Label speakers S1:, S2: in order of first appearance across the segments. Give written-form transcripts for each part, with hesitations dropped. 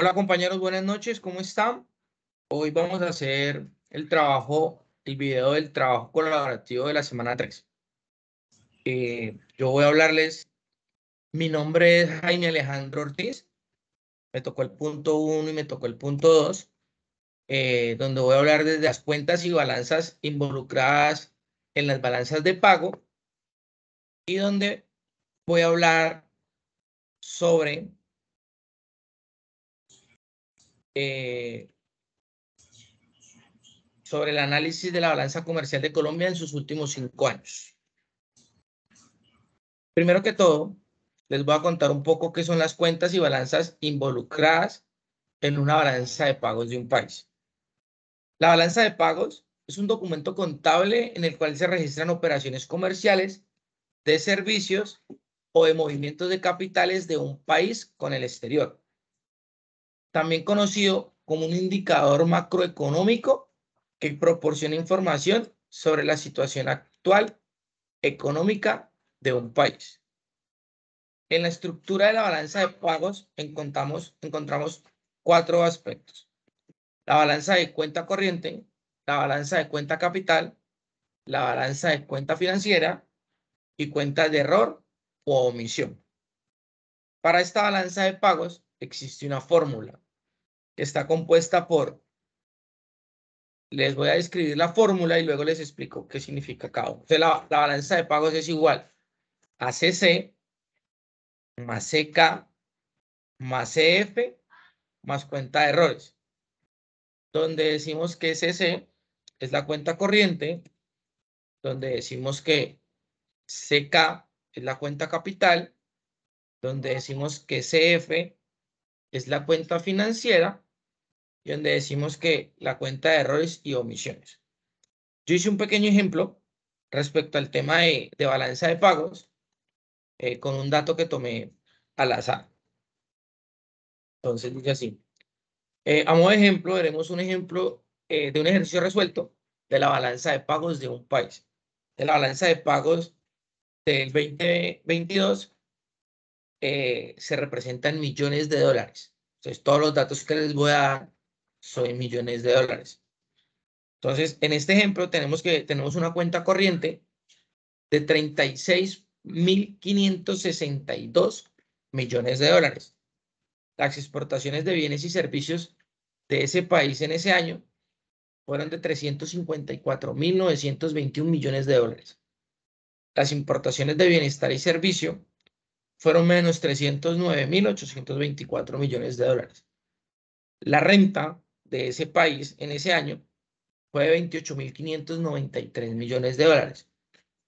S1: Hola compañeros, buenas noches, ¿cómo están? Hoy vamos a hacer el video del trabajo colaborativo de la semana 3. Yo voy a hablarles, mi nombre es Jaime Alejandro Ortiz, me tocó el punto 1 y me tocó el punto 2, donde voy a hablar desde las cuentas y balanzas involucradas en las balanzas de pago y donde voy a hablar sobre el análisis de la balanza comercial de Colombia en sus últimos 5 años. Primero que todo, les voy a contar un poco qué son las cuentas y balanzas involucradas en una balanza de pagos de un país. La balanza de pagos es un documento contable en el cual se registran operaciones comerciales, de servicios o de movimientos de capitales de un país con el exterior. También conocido como un indicador macroeconómico que proporciona información sobre la situación actual económica de un país. En la estructura de la balanza de pagos encontramos 4 aspectos: la balanza de cuenta corriente, la balanza de cuenta capital, la balanza de cuenta financiera y cuentas de error o omisión. Para esta balanza de pagos existe una fórmula que está compuesta por, les voy a describir la fórmula y luego les explico qué significa cada uno. Entonces, la balanza de pagos es igual a CC más CK más CF más cuenta de errores, donde decimos que CC es la cuenta corriente, donde decimos que CK es la cuenta capital, donde decimos que CF es la cuenta financiera y donde decimos que la cuenta de errores y omisiones. Yo hice un pequeño ejemplo respecto al tema de balanza de pagos con un dato que tomé al azar. Entonces dice así. A modo de ejemplo, veremos un ejemplo de un ejercicio resuelto de la balanza de pagos de un país. De la balanza de pagos del 2022 se representan millones de dólares. Entonces, todos los datos que les voy a dar son en millones de dólares. Entonces, en este ejemplo tenemos una cuenta corriente de 36.562 millones de dólares. Las exportaciones de bienes y servicios de ese país en ese año fueron de 354.921 millones de dólares. Las importaciones de bienestar y servicio fueron menos 309.824 millones de dólares. La renta de ese país en ese año fue de 28.593 millones de dólares,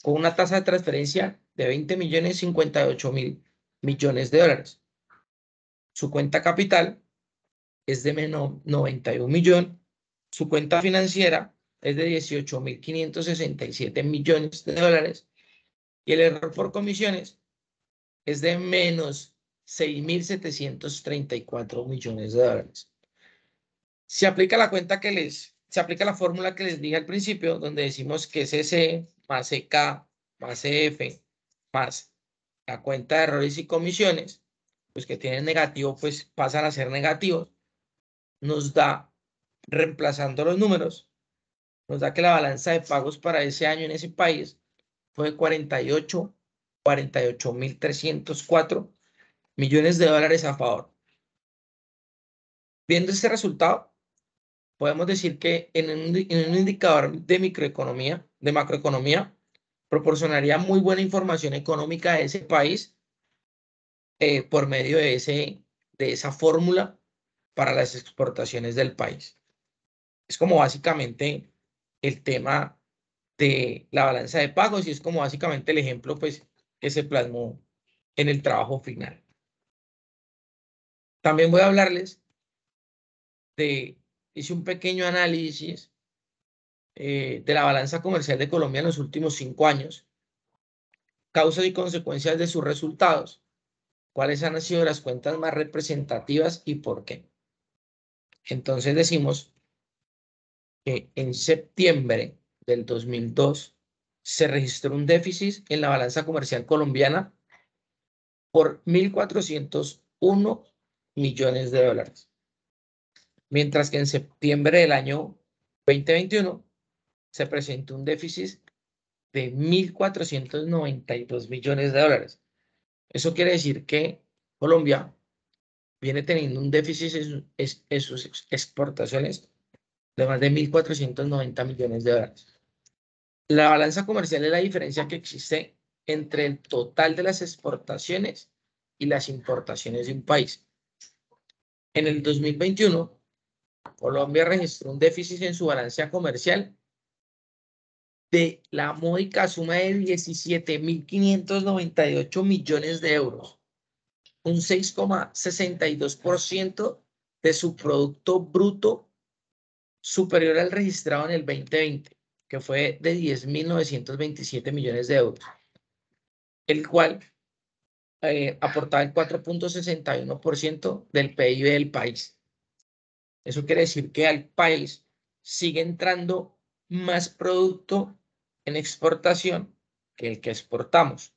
S1: con una tasa de transferencia de 20.058.000 millones de dólares. Su cuenta capital es de menos 91 millones. Su cuenta financiera es de 18.567 millones de dólares y el error por comisiones es de menos 6.734 millones de dólares. Se aplica la fórmula que les dije al principio, donde decimos que CC más CK más CF más la cuenta de errores y comisiones, pues que tienen negativo, pues pasan a ser negativos, nos da, reemplazando los números, nos da que la balanza de pagos para ese año en ese país fue de 48.304 millones de dólares a favor. Viendo este resultado, podemos decir que en un indicador de macroeconomía, proporcionaría muy buena información económica de ese país por medio de esa fórmula para las exportaciones del país. Es como básicamente el tema de la balanza de pagos y es como básicamente el ejemplo pues, que se plasmó en el trabajo final. También voy a hablarles hice un pequeño análisis de la balanza comercial de Colombia en los últimos 5 años, causas y consecuencias de sus resultados, cuáles han sido las cuentas más representativas y por qué. Entonces decimos que en septiembre del 2002 se registró un déficit en la balanza comercial colombiana por 1.401 millones de dólares. mientras que en septiembre del año 2021 se presentó un déficit de 1.492 millones de dólares. Eso quiere decir que Colombia viene teniendo un déficit en sus exportaciones de más de 1.490 millones de dólares. La balanza comercial es la diferencia que existe entre el total de las exportaciones y las importaciones de un país. En el 2021, Colombia registró un déficit en su balanza comercial de la módica suma de 17.598 millones de euros, un 6,62% de su Producto Bruto superior al registrado en el 2020, que fue de 10.927 millones de euros, el cual aportaba el 4,61% del PIB del país. Eso quiere decir que al país sigue entrando más producto en exportación que el que exportamos.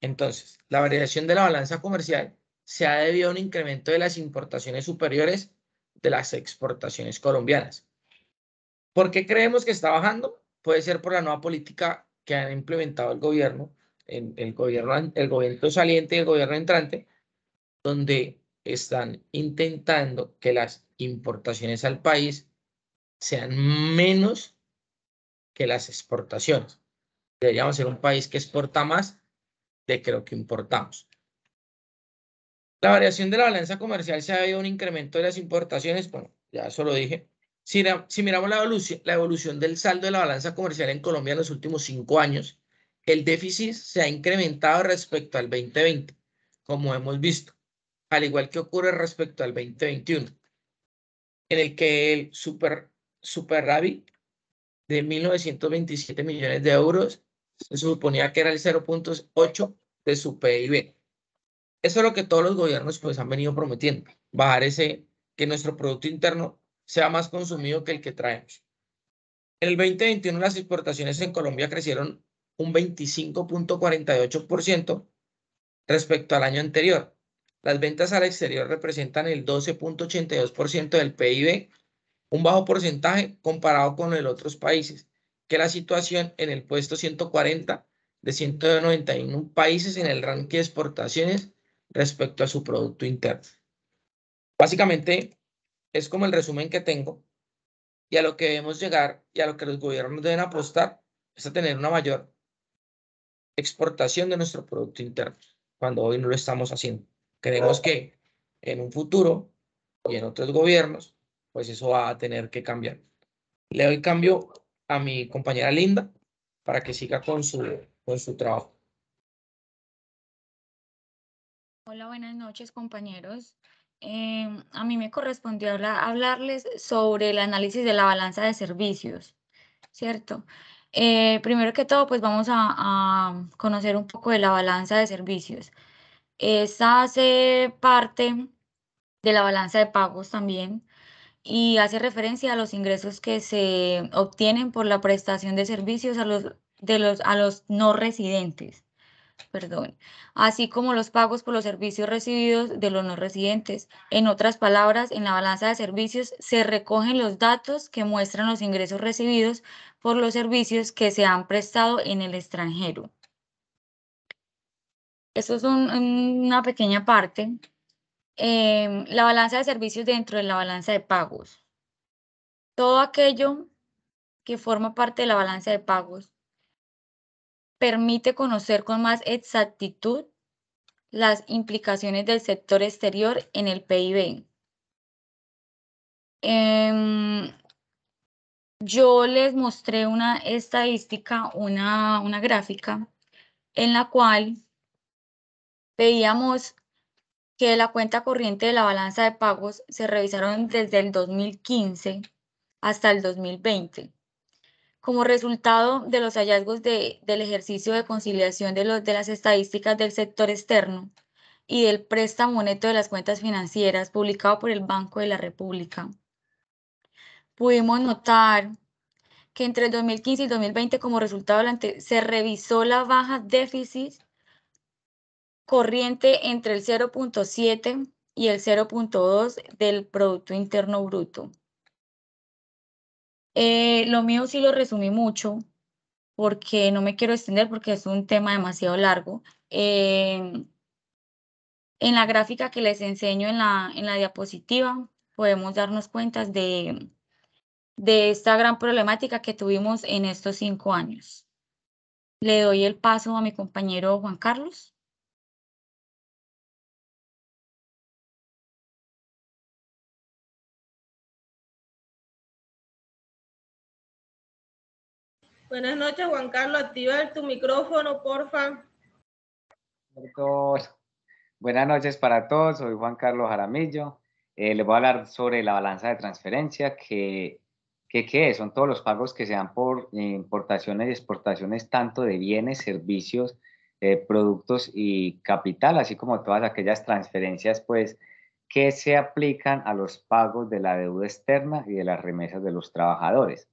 S1: Entonces, la variación de la balanza comercial se ha debido a un incremento de las importaciones superiores de las exportaciones colombianas. ¿Por qué creemos que está bajando? Puede ser por la nueva política que han implementado el gobierno saliente y el gobierno entrante, donde están intentando que las importaciones al país sean menos que las exportaciones. Deberíamos ser un país que exporta más de lo que importamos. La variación de la balanza comercial se ha debido a un incremento de las importaciones, bueno, ya eso lo dije. Si miramos la evolución del saldo de la balanza comercial en Colombia en los últimos 5 años, el déficit se ha incrementado respecto al 2020, como hemos visto, al igual que ocurre respecto al 2021, en el que el superávit de 1.927 millones de euros se suponía que era el 0,8 de su PIB. Eso es lo que todos los gobiernos pues han venido prometiendo, bajar que nuestro Producto Interno sea más consumido que el que traemos. En el 2021 las exportaciones en Colombia crecieron un 25,48% respecto al año anterior. Las ventas al exterior representan el 12,82% del PIB, un bajo porcentaje comparado con el otros países, que la situación en el puesto 140 de 191 países en el ranking de exportaciones respecto a su Producto Interno. Básicamente, es como el resumen que tengo, y a lo que debemos llegar y a lo que los gobiernos deben apostar es a tener una mayor exportación de nuestro Producto Interno, cuando hoy no lo estamos haciendo. Creemos que en un futuro y en otros gobiernos, pues eso va a tener que cambiar. Le doy cambio a mi compañera Linda para que siga con su trabajo.
S2: Hola, buenas noches, compañeros. A mí me correspondió hablarles sobre el análisis de la balanza de servicios, ¿cierto? Primero que todo, pues vamos a conocer un poco de la balanza de servicios. Esta hace parte de la balanza de pagos también y hace referencia a los ingresos que se obtienen por la prestación de servicios a los no residentes, perdón, así como los pagos por los servicios recibidos de los no residentes. En otras palabras, en la balanza de servicios se recogen los datos que muestran los ingresos recibidos por los servicios que se han prestado en el extranjero. Esto es una pequeña parte. La balanza de servicios dentro de la balanza de pagos. Todo aquello que forma parte de la balanza de pagos permite conocer con más exactitud las implicaciones del sector exterior en el PIB. Yo les mostré una estadística, una gráfica, en la cual veíamos que la cuenta corriente de la balanza de pagos se revisaron desde el 2015 hasta el 2020. Como resultado de los hallazgos del ejercicio de conciliación de las estadísticas del sector externo y del préstamo neto de las cuentas financieras publicado por el Banco de la República, pudimos notar que entre el 2015 y el 2020, como resultado se revisó la baja déficit corriente entre el 0,7 y el 0.2 del Producto Interno Bruto. Lo mío sí lo resumí mucho, porque no me quiero extender porque es un tema demasiado largo. En la gráfica que les enseño en la diapositiva, podemos darnos cuenta de esta gran problemática que tuvimos en estos 5 años. Le doy el paso a mi compañero Juan Carlos.
S3: Buenas noches, Juan Carlos. Activa tu micrófono, porfa.
S4: Buenas noches para todos. Soy Juan Carlos Jaramillo. Les voy a hablar sobre la balanza de transferencia, que son todos los pagos que se dan por importaciones y exportaciones, tanto de bienes, servicios, productos y capital, así como todas aquellas transferencias, pues, que se aplican a los pagos de la deuda externa y de las remesas de los trabajadores.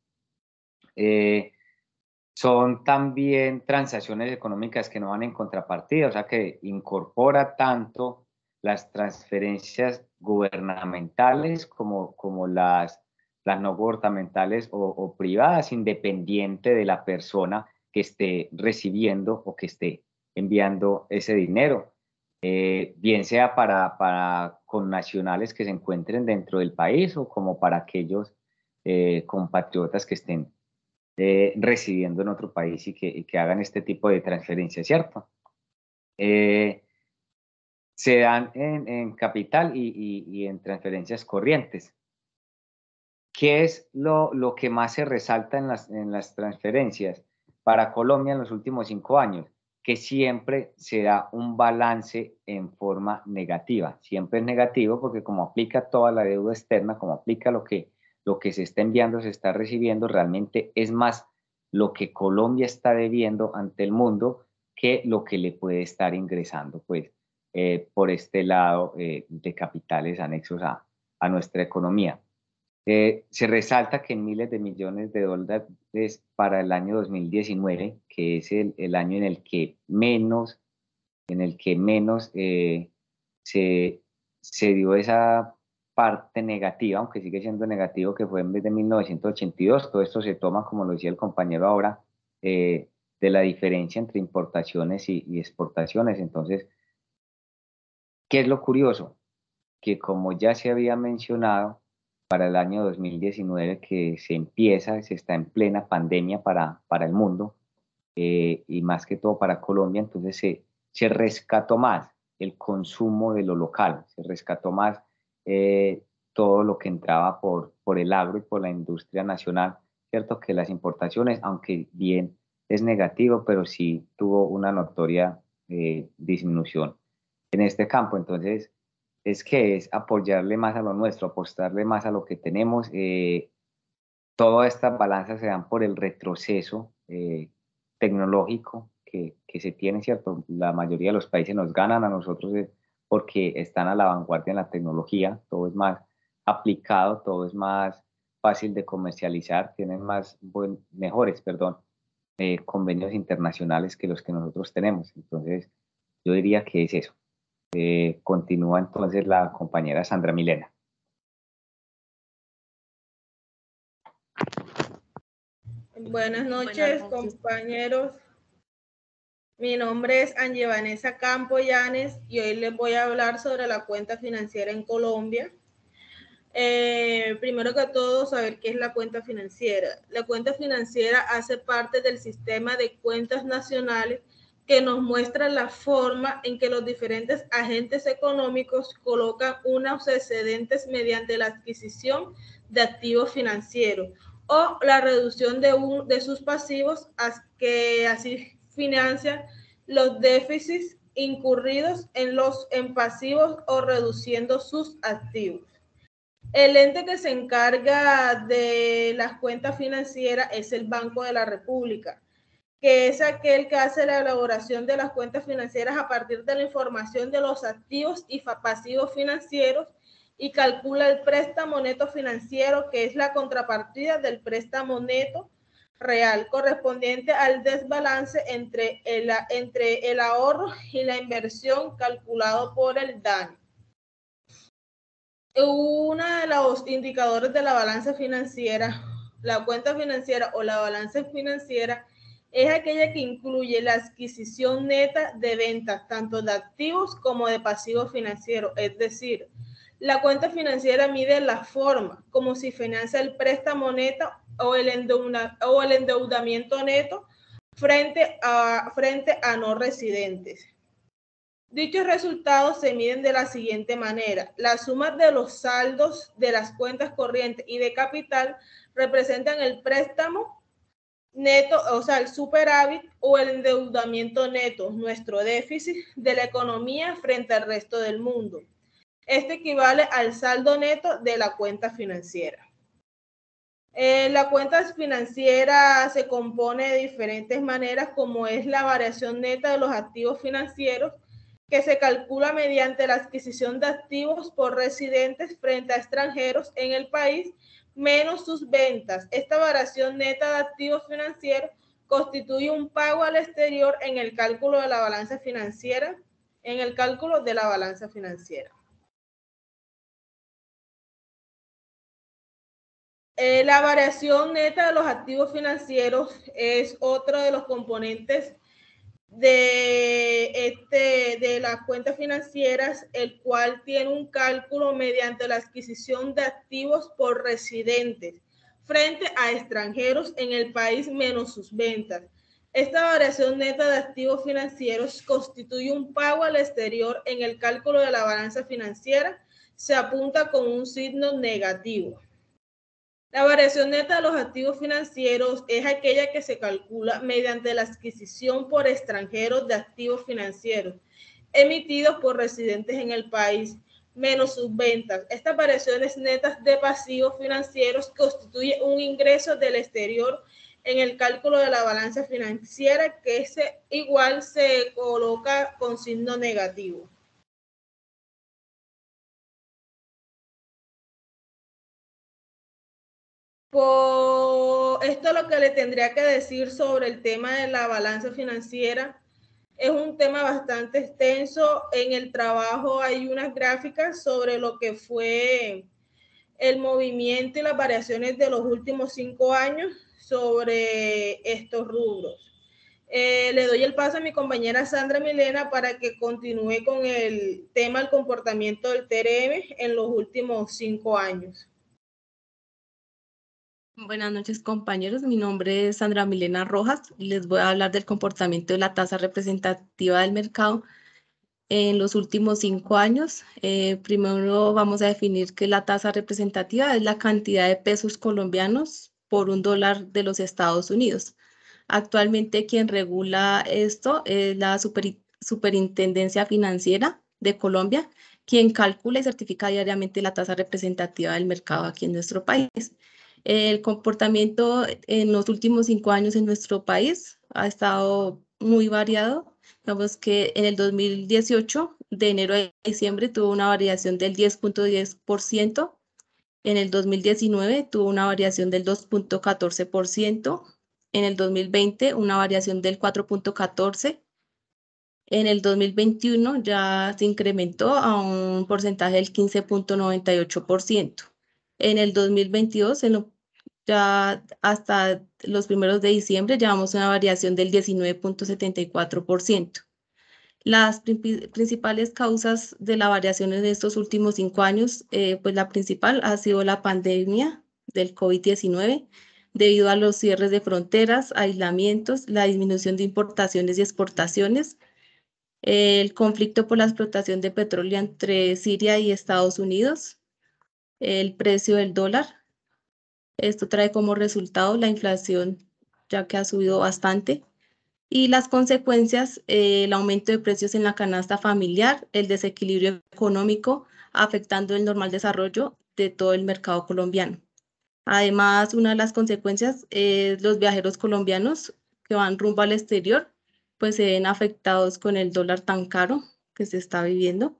S4: Son también transacciones económicas que no van en contrapartida, o sea que incorpora tanto las transferencias gubernamentales como las no gubernamentales o privadas, independiente de la persona que esté recibiendo o que esté enviando ese dinero, bien sea para connacionales que se encuentren dentro del país o como para aquellos compatriotas que estén residiendo en otro país y que hagan este tipo de transferencias, ¿cierto? Se dan en capital y en transferencias corrientes. ¿Qué es lo que más se resalta en las transferencias para Colombia en los últimos 5 años? Que siempre se da un balance en forma negativa. Siempre es negativo porque como aplica toda la deuda externa, como aplica lo que se está enviando, se está recibiendo, realmente es más lo que Colombia está debiendo ante el mundo que lo que le puede estar ingresando, pues, por este lado de capitales anexos a nuestra economía. Se resalta que en miles de millones de dólares para el año 2019, que es el año en el que menos se dio esa parte negativa, aunque sigue siendo negativo, que fue en vez de 1982. Todo esto se toma, como lo decía el compañero ahora, de la diferencia entre importaciones y exportaciones. Entonces, ¿qué es lo curioso? Que como ya se había mencionado, para el año 2019 que se está en plena pandemia para el mundo y más que todo para Colombia, entonces se rescató más el consumo de lo local, se rescató más todo lo que entraba por el agro y por la industria nacional, ¿cierto? Que las importaciones, aunque bien es negativo, pero sí tuvo una notoria disminución en este campo. Entonces, es apoyarle más a lo nuestro, apostarle más a lo que tenemos. Todas estas balanzas se dan por el retroceso tecnológico que se tiene, ¿cierto? La mayoría de los países nos ganan a nosotros porque están a la vanguardia en la tecnología, todo es más aplicado, todo es más fácil de comercializar, tienen mejores convenios internacionales que los que nosotros tenemos. Entonces, yo diría que es eso. Continúa entonces la compañera Sandra Milena.
S3: Buenas noches, compañeros. Mi nombre es Angie Vanessa Campo Llanes y hoy les voy a hablar sobre la cuenta financiera en Colombia. Primero que todo, saber qué es la cuenta financiera. La cuenta financiera hace parte del sistema de cuentas nacionales que nos muestra la forma en que los diferentes agentes económicos colocan unos excedentes mediante la adquisición de activos financieros o la reducción de sus pasivos, que así financian los déficits incurridos en pasivos o reduciendo sus activos. El ente que se encarga de las cuentas financieras es el Banco de la República, que es aquel que hace la elaboración de las cuentas financieras a partir de la información de los activos y pasivos financieros y calcula el préstamo neto financiero, que es la contrapartida del préstamo neto real correspondiente al desbalance entre el ahorro y la inversión calculado por el DANE. Uno de los indicadores de la balanza financiera, la cuenta financiera o la balanza financiera, es aquella que incluye la adquisición neta de ventas, tanto de activos como de pasivos financieros. Es decir, la cuenta financiera mide la forma como si financia el préstamo neto o el endeudamiento neto frente a no residentes. Dichos resultados se miden de la siguiente manera. La suma de los saldos de las cuentas corrientes y de capital representan el préstamo neto, o sea, el superávit o el endeudamiento neto, nuestro déficit de la economía frente al resto del mundo. Este equivale al saldo neto de la cuenta financiera. La cuenta financiera se compone de diferentes maneras, como es la variación neta de los activos financieros, que se calcula mediante la adquisición de activos por residentes frente a extranjeros en el país, menos sus ventas. Esta variación neta de activos financieros constituye un pago al exterior en el cálculo de la balanza financiera, La variación neta de los activos financieros es otro de los componentes de las cuentas financieras, el cual tiene un cálculo mediante la adquisición de activos por residentes frente a extranjeros en el país menos sus ventas. Esta variación neta de activos financieros constituye un pago al exterior en el cálculo de la balanza financiera. Se apunta con un signo negativo. La variación neta de los activos financieros es aquella que se calcula mediante la adquisición por extranjeros de activos financieros emitidos por residentes en el país, menos sus ventas. Estas variaciones netas de pasivos financieros constituyen un ingreso del exterior en el cálculo de la balanza financiera, que igual se coloca con signo negativo. Esto es lo que le tendría que decir sobre el tema de la balanza financiera. Es un tema bastante extenso. En el trabajo hay unas gráficas sobre lo que fue el movimiento y las variaciones de los últimos 5 años sobre estos rubros. Le doy el paso a mi compañera Sandra Milena para que continúe con el tema del comportamiento del TRM en los últimos 5 años.
S5: Buenas noches, compañeros. Mi nombre es Sandra Milena Rojas y les voy a hablar del comportamiento de la tasa representativa del mercado en los últimos 5 años. Primero vamos a definir que la tasa representativa es la cantidad de pesos colombianos por $1 de los Estados Unidos. Actualmente quien regula esto es la Superintendencia Financiera de Colombia, quien calcula y certifica diariamente la tasa representativa del mercado aquí en nuestro país. El comportamiento en los últimos 5 años en nuestro país ha estado muy variado. Digamos que en el 2018, de enero a diciembre, tuvo una variación del 10.10%. En el 2019 tuvo una variación del 2.14%. En el 2020 una variación del 4.14%. En el 2021 ya se incrementó a un porcentaje del 15.98%. En el 2022, ya hasta los primeros de diciembre, llevamos una variación del 19.74%. Las principales causas de la variación en estos últimos 5 años, pues la principal ha sido la pandemia del COVID-19, debido a los cierres de fronteras, aislamientos, la disminución de importaciones y exportaciones, el conflicto por la explotación de petróleo entre Siria y Estados Unidos, el precio del dólar. Esto trae como resultado la inflación, ya que ha subido bastante, y las consecuencias, el aumento de precios en la canasta familiar, el desequilibrio económico, afectando el normal desarrollo de todo el mercado colombiano. Además, una de las consecuencias es los viajeros colombianos que van rumbo al exterior, pues se ven afectados con el dólar tan caro que se está viviendo.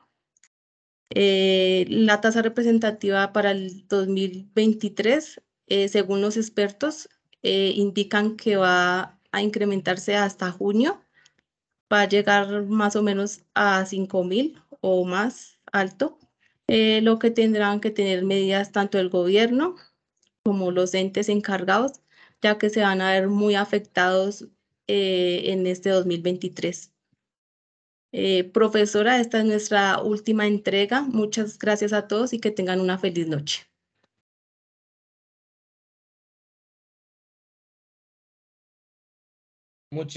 S5: La tasa representativa para el 2023, según los expertos, indican que va a incrementarse hasta junio, va a llegar más o menos a 5.000 o más alto. lo que tendrán que tener medidas tanto el gobierno como los entes encargados, ya que se van a ver muy afectados en este 2023. Profesora, esta es nuestra última entrega. Muchas gracias a todos y que tengan una feliz noche.
S1: Muchísimas